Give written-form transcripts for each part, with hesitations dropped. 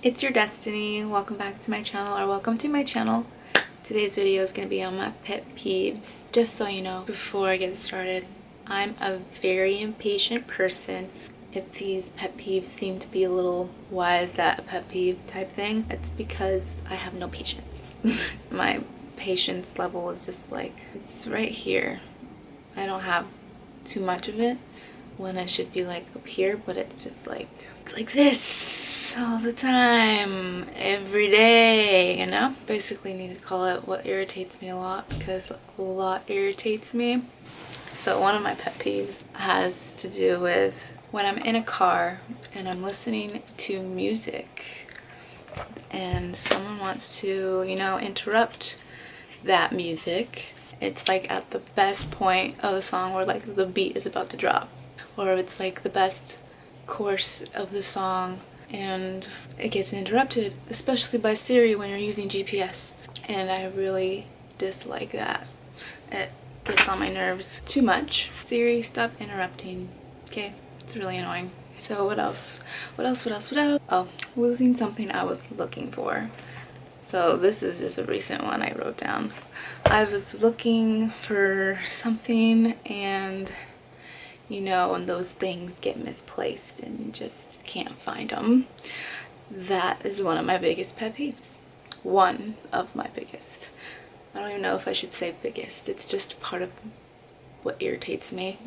It's your destiny. Welcome back to my channel, or welcome to my channel. Today's video is going to be on my pet peeves. Just so you know, before I get started, I'm a very impatient person. If these pet peeves seem to be a little, why is that a pet peeve type thing, it's because I have no patience. My patience level is just like, it's right here. I don't have too much of it when it should be like up here, but it's just like, it's like this all the time, every day, you know? Basically need to call it what irritates me a lot, because a lot irritates me. So one of my pet peeves has to do with when I'm in a car and I'm listening to music and someone wants to, you know, interrupt that music. It's like at the best point of the song where like the beat is about to drop, or it's like the best course of the song and it gets interrupted, especially by Siri when you're using GPS. And I really dislike that. It gets on my nerves too much. Siri, stop interrupting. Okay, it's really annoying. So what else? Oh, losing something I was looking for. So this is just a recent one I wrote down. I was looking for something, and you know, when those things get misplaced and you just can't find them. That is one of my biggest pet peeves. One of my biggest. I don't even know if I should say biggest. It's just part of what irritates me.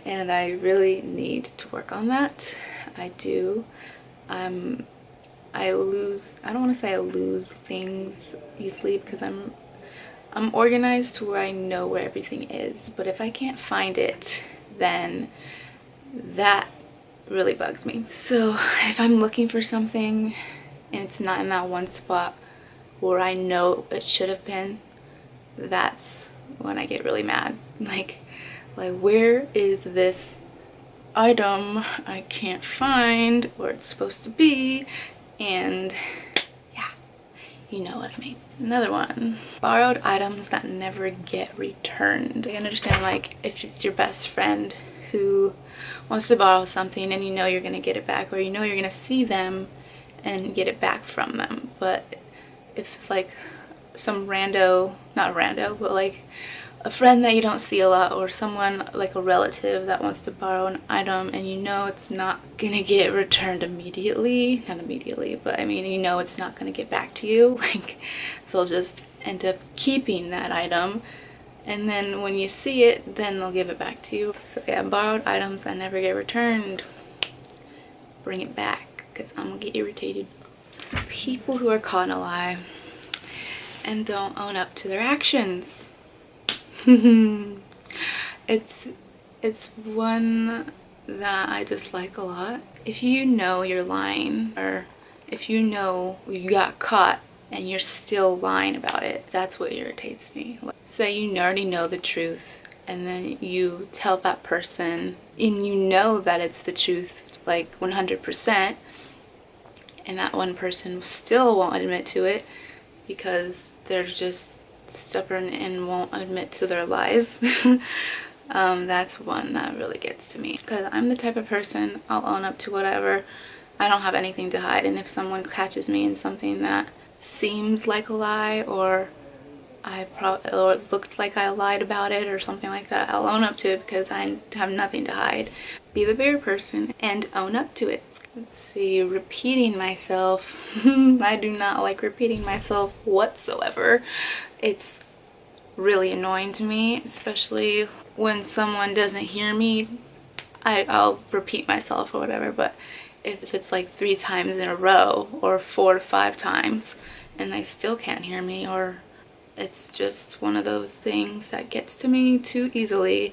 And I really need to work on that. I do. I don't want to say I lose things easily, because I'm organized to where I know where everything is. But if I can't find it, then that really bugs me. So if I'm looking for something and it's not in that one spot where I know it should have been, that's when I get really mad. Like where is this item I can't find where it's supposed to be? And yeah, you know what I mean. Another one, borrowed items that never get returned. I understand, like, if it's your best friend who wants to borrow something and you know you're gonna get it back, or you know you're gonna see them and get it back from them. But if it's like some rando, not rando, but like a friend that you don't see a lot, or someone like a relative that wants to borrow an item and you know it's not gonna get returned immediately, not immediately, but I mean, you know it's not gonna get back to you, like they'll just end up keeping that item, and then when you see it, then they'll give it back to you. So yeah, borrowed items that never get returned, bring it back, because I'm gonna get irritated. People who are caught in a lie and don't own up to their actions. It's one that I dislike a lot. If you know you're lying, or if you know you got caught and you're still lying about it, that's what irritates me. Say you already know the truth and then you tell that person and you know that it's the truth, like 100%, and that one person still won't admit to it because they're just stubborn and won't admit to their lies. That's one that really gets to me, because I'm the type of person, I'll own up to whatever. I don't have anything to hide, and if someone catches me in something that seems like a lie, or or it looked like I lied about it or something like that, I'll own up to it because I have nothing to hide. Be the bigger person and own up to it. Let's see, repeating myself. I do not like repeating myself whatsoever. It's really annoying to me, especially when someone doesn't hear me. I'll repeat myself or whatever, but if it's like 3 times in a row or 4 to 5 times and they still can't hear me, or it's just one of those things that gets to me too easily,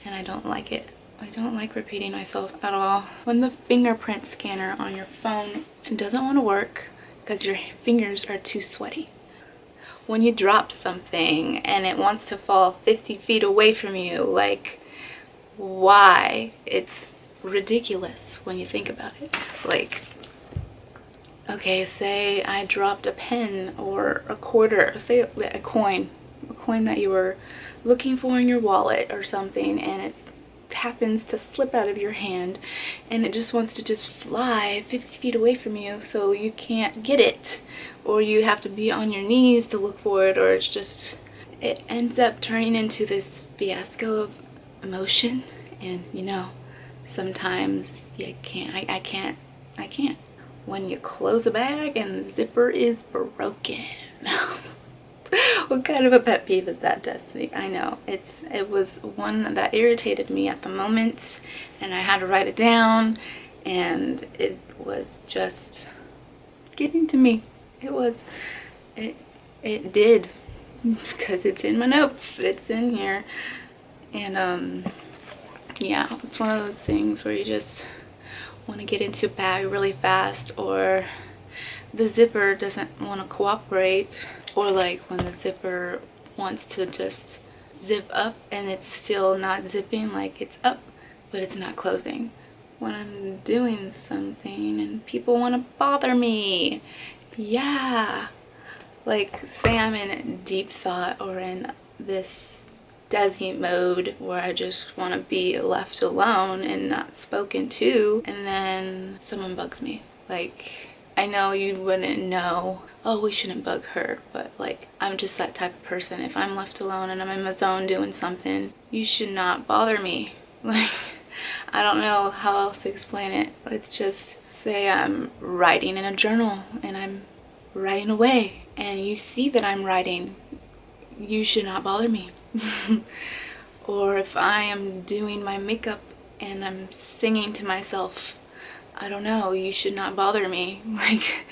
and I don't like it. I don't like repeating myself at all. When the fingerprint scanner on your phone doesn't want to work because your fingers are too sweaty. When you drop something and it wants to fall 50 feet away from you, like, why? It's ridiculous when you think about it. Like, okay, say I dropped a pen or a quarter, say a coin that you were looking for in your wallet or something, and it happens to slip out of your hand and it just wants to just fly 50 feet away from you, so you can't get it, or you have to be on your knees to look for it, or it's just, it ends up turning into this fiasco of emotion. And you know, sometimes you can't, I can't. When you close a bag and the zipper is broken. What kind of a pet peeve is that, Destiny? I know, it was one that irritated me at the moment, and I had to write it down, and it was just getting to me. It did, because it's in my notes, it's in here. And yeah, it's one of those things where you just want to get into a bag really fast, or the zipper doesn't want to cooperate, or like when the zipper wants to just zip up and it's still not zipping, like it's up but it's not closing. When I'm doing something and people want to bother me, yeah, like say I'm in deep thought or in this Desi mode where I just want to be left alone and not spoken to, and then someone bugs me. Like, I know you wouldn't know, oh, we shouldn't bug her, but like, I'm just that type of person. If I'm left alone and I'm in my zone doing something, you should not bother me. Like, I don't know how else to explain it. Let's just say I'm writing in a journal and I'm writing away, and you see that I'm writing, you should not bother me. Or if I am doing my makeup and I'm singing to myself, I don't know, you should not bother me. Like,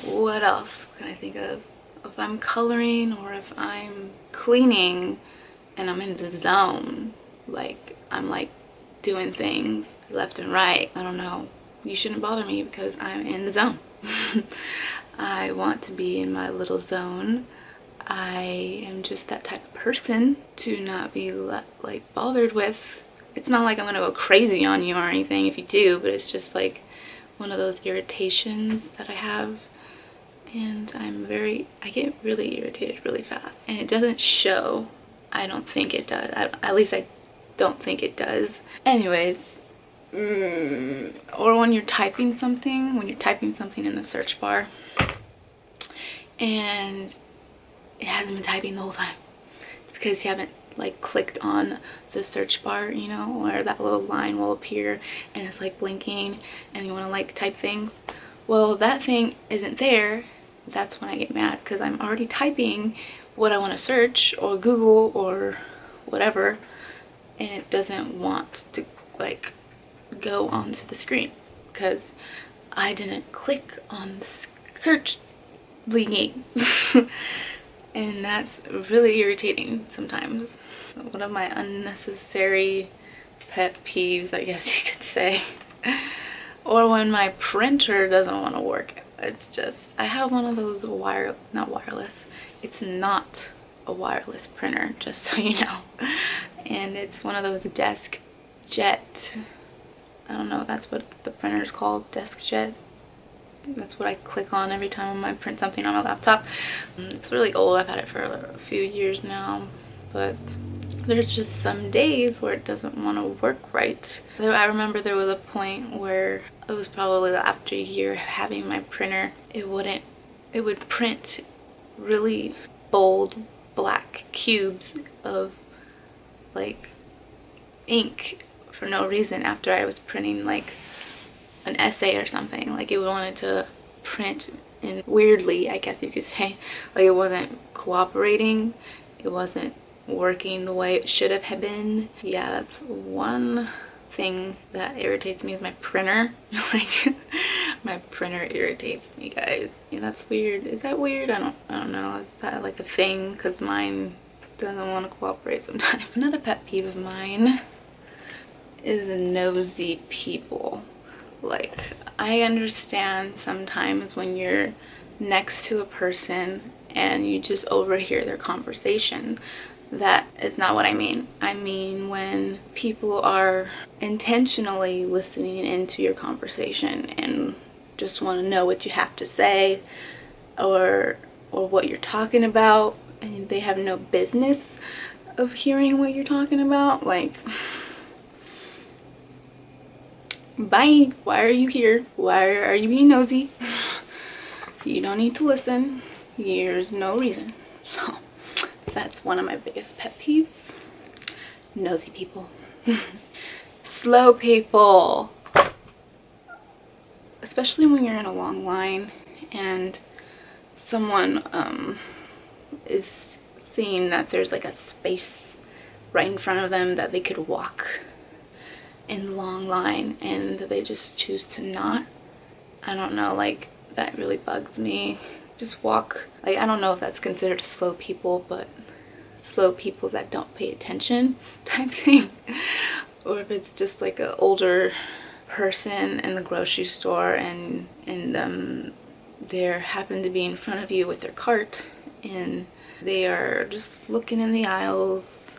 what else can I think of? If I'm coloring or if I'm cleaning and I'm in the zone, like I'm like doing things left and right, I don't know, you shouldn't bother me because I'm in the zone. I want to be in my little zone. I am just that type of person to not be like bothered with. It's not like I'm gonna go crazy on you or anything if you do, but it's just like one of those irritations that I have, and I get really irritated really fast, and it doesn't show. I don't think it does. At least I don't think it does. Anyways, or when you're typing something in the search bar and it hasn't been typing the whole time. It's because you haven't like clicked on the search bar, you know, where that little line will appear and it's like blinking and you want to like type things. Well, that thing isn't there. That's when I get mad, because I'm already typing what I want to search or Google or whatever, and it doesn't want to like go onto the screen because I didn't click on the search blinking. And that's really irritating sometimes. One of my unnecessary pet peeves, I guess you could say. Or when my printer doesn't want to work. It's just, I have one of those not wireless. It's not a wireless printer, just so you know. And it's one of those DeskJet. I don't know, that's what the printer's called, DeskJet. That's what I click on every time I print something on my laptop. It's really old. I've had it for a few years now, but there's just some days where it doesn't want to work right. I remember there was a point where it was probably after a year having my printer, it would print really bold black cubes of like ink for no reason after I was printing like an essay or something. Like it wanted to print in weirdly, I guess you could say. Like it wasn't cooperating, it wasn't working the way it should have been. Yeah, that's one thing that irritates me, is my printer. Like my printer irritates me, guys. Yeah, that's weird. Is that weird? I don't know. Is that like a thing? Because mine doesn't want to cooperate sometimes. Another pet peeve of mine is nosy people. Like, I understand sometimes when you're next to a person and you just overhear their conversation. That is not what I mean. I mean when people are intentionally listening into your conversation and just want to know what you have to say or what you're talking about, and they have no business of hearing what you're talking about. Like, Bye. Why are you here? Why are you being nosy? You don't need to listen. There's no reason. So that's one of my biggest pet peeves. Nosy people. Slow people. Especially when you're in a long line and someone is seeing that there's like a space right in front of them that they could walk in the long line and they just choose to not. I don't know, like that really bugs me. Just walk. Like, I don't know if that's considered slow people, but slow people that don't pay attention type thing. Or if it's just like an older person in the grocery store and they happen to be in front of you with their cart and they are just looking in the aisles,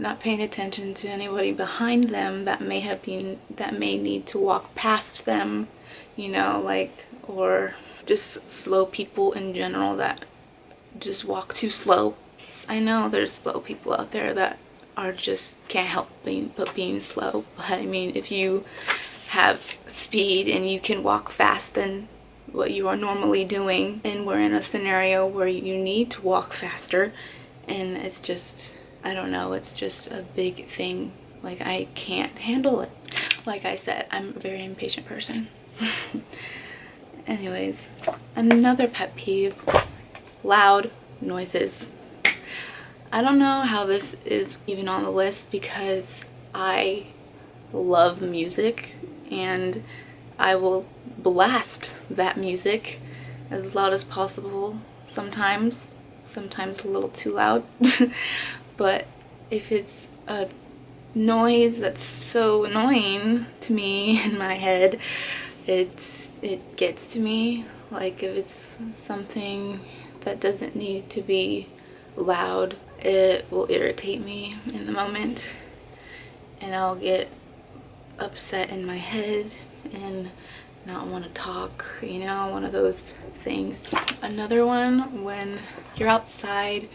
not paying attention to anybody behind them that may need to walk past them, you know, like, or just slow people in general that just walk too slow. I know there's slow people out there that are just can't help being slow, but I mean, if you have speed and you can walk fast than what you are normally doing, and we're in a scenario where you need to walk faster, and it's just, I don't know, it's just a big thing. Like, I can't handle it. Like I said, I'm a very impatient person. Anyways, another pet peeve, loud noises. I don't know how this is even on the list because I love music and I will blast that music as loud as possible sometimes a little too loud. But if it's a noise that's so annoying to me in my head, it gets to me. Like, if it's something that doesn't need to be loud, it will irritate me in the moment and I'll get upset in my head and not want to talk, you know, one of those things. Another one, when you're outside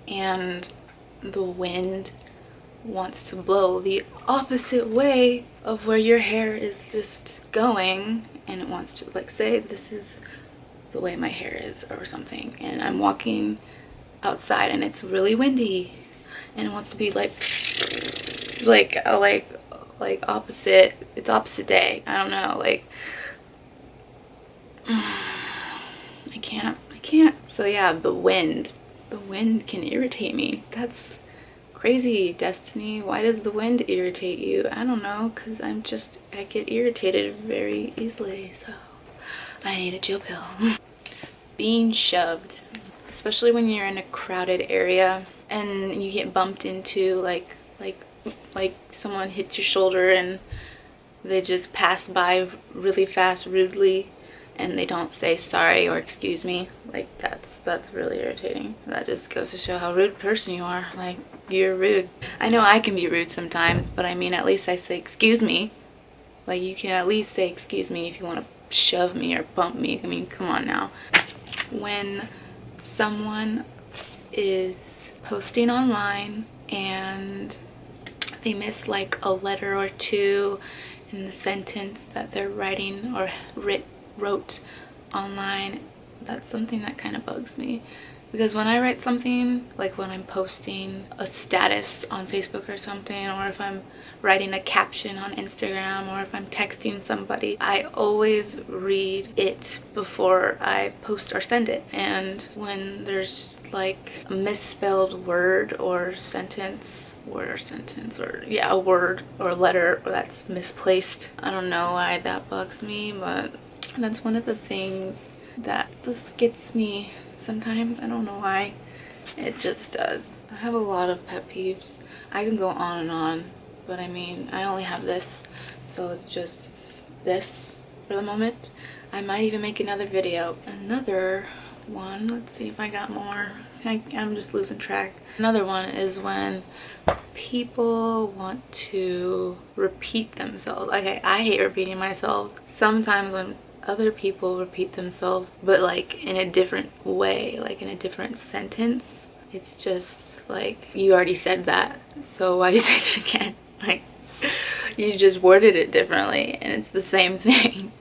and the wind wants to blow the opposite way of where your hair is just going, and it wants to, like, say this is the way my hair is or something, and I'm walking outside and it's really windy and it wants to be like opposite, it's opposite day, I don't know, like I can't. So yeah, the wind can irritate me. That's crazy, Destiny. Why does the wind irritate you? I don't know, because I get irritated very easily, so I need a chill pill. Being shoved, especially when you're in a crowded area and you get bumped into, like someone hits your shoulder and they just pass by really fast, rudely, and they don't say sorry or excuse me. Like, that's really irritating. That just goes to show how rude person you are. Like, you're rude. I know I can be rude sometimes, but I mean, at least I say excuse me. Like, you can at least say excuse me if you want to shove me or bump me. I mean, come on now. When someone is posting online and they miss like a letter or two in the sentence that they're writing or wrote online, that's something that kind of bugs me. Because when I write something, like when I'm posting a status on Facebook or something, or if I'm writing a caption on Instagram, or if I'm texting somebody, I always read it before I post or send it. And when there's like a misspelled word or sentence, or yeah, a word or letter that's misplaced, I don't know why that bugs me, but that's one of the things that just gets me sometimes. I don't know why, it just does. I have a lot of pet peeves. I can go on and on, but I mean, I only have this, so it's just this for the moment. I might even make another video. Another one, let's see if I got more. I'm just losing track. Another one is when people want to repeat themselves. Like, I hate repeating myself. Sometimes when other people repeat themselves, but like in a different way, like in a different sentence, it's just like, you already said that, so why do you say it again? Like, You just worded it differently and it's the same thing.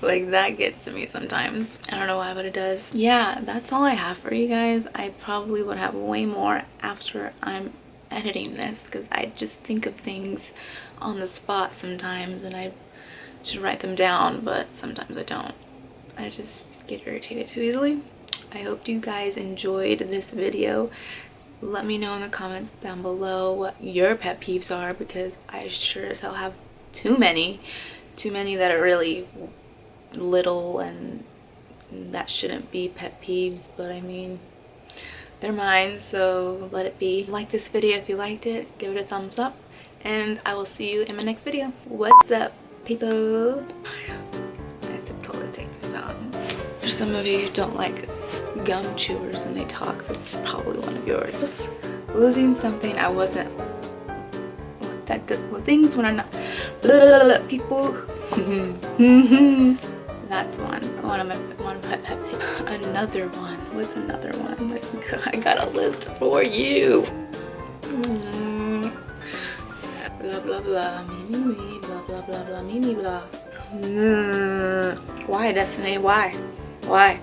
Like, that gets to me sometimes. I don't know why, but it does. Yeah, that's all I have for you guys. I probably would have way more after I'm editing this, because I just think of things on the spot sometimes and I should write them down, but sometimes I don't. I just get irritated too easily. I hope you guys enjoyed this video. Let me know in the comments down below what your pet peeves are, because I sure as hell have too many that are really little and that shouldn't be pet peeves, but I mean, they're mine, so let it be. Like this video if you liked it, give it a thumbs up, and I will see you in my next video. What's up, people? I have to totally take this out. For some of you who don't like gum chewers and they talk, this is probably one of yours. Just losing something I wasn't that good with, things when I'm not people. That's one of my pet peeves. Another one. What's another one? Like, I got a list for you. Blah blah blah. Me blah blah blah blah. Me blah. Why, Destiny? Why? Why?